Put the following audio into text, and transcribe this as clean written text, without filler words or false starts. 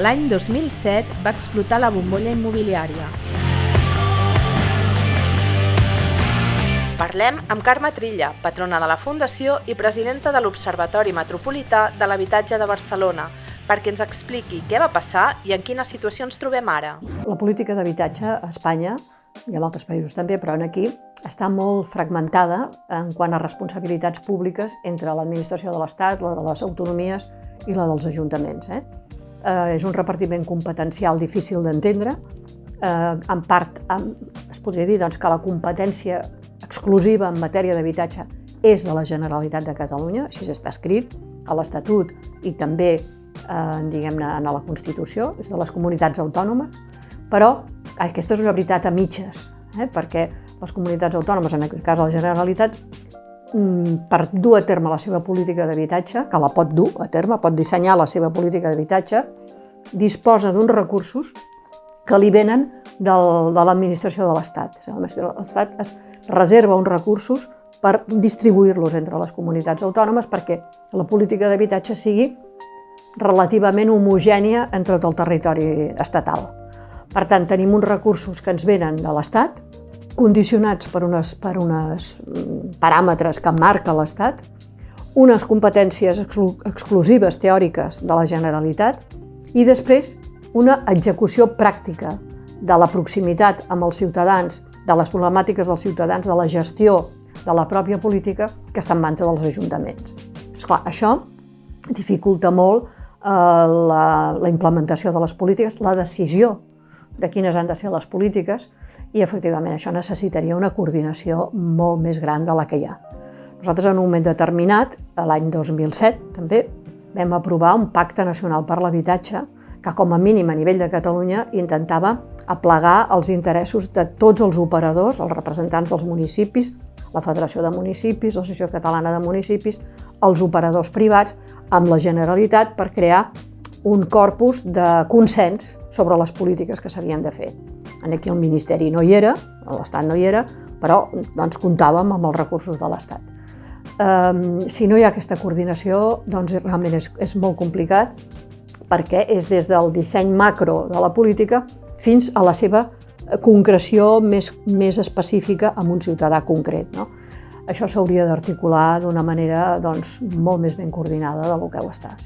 L'any 2007 va explotar la bombolla immobiliària. Parlem amb Carme Trilla, patrona de la Fundació i presidenta de l'Observatori Metropolità de l'Habitatge de Barcelona, perquè ens expliqui què va passar i en quina situació ens trobem ara. La política d'habitatge a Espanya, i a altres països també, però aquí, està molt fragmentada en quant a responsabilitats públiques entre l'administració de l'Estat, la de les autonomies i la dels ajuntaments. És un repartiment competencial difícil d'entendre. En part, es podria dir que la competència exclusiva en matèria d'habitatge és de la Generalitat de Catalunya, així està escrit a l'Estatut i també diguem-ne a la Constitució, és de les comunitats autònomes, però aquesta és una veritat a mitges, perquè les comunitats autònomes, en aquest cas la Generalitat, per dur a terme la seva política d'habitatge, que la pot dur a terme, pot dissenyar la seva política d'habitatge, disposa d'uns recursos que li venen de l'administració de l'Estat. L'Estat es reserva uns recursos per distribuir-los entre les comunitats autònomes perquè la política d'habitatge sigui relativament homogènia en tot el territori estatal. Per tant, tenim uns recursos que ens venen de l'Estat, condicionats per uns paràmetres que marca l'Estat, unes competències exclusives teòriques de la Generalitat i després una execució pràctica de la proximitat amb els ciutadans, de les problemàtiques dels ciutadans, de la gestió de la pròpia política que està en mans dels ajuntaments. Esclar, això dificulta molt la implementació de les polítiques, la decisió de quines han de ser les polítiques i, efectivament, això necessitaria una coordinació molt més gran de la que hi ha. Nosaltres, en un moment determinat, l'any 2007, també, vam aprovar un pacte nacional per l'habitatge que, com a mínim a nivell de Catalunya, intentava aplegar els interessos de tots els operadors, els representants dels municipis, la Federació de Municipis, l'Associació Catalana de Municipis, els operadors privats, amb la Generalitat per crear un corpus de consens sobre les polítiques que s'havien de fer. Aquí el Ministeri no hi era, l'Estat no hi era, però comptàvem amb els recursos de l'Estat. Si no hi ha aquesta coordinació, doncs realment és molt complicat perquè és des del disseny macro de la política fins a la seva concreció més específica amb un ciutadà concret. Això s'hauria d'articular d'una manera molt més ben coordinada del que ho està.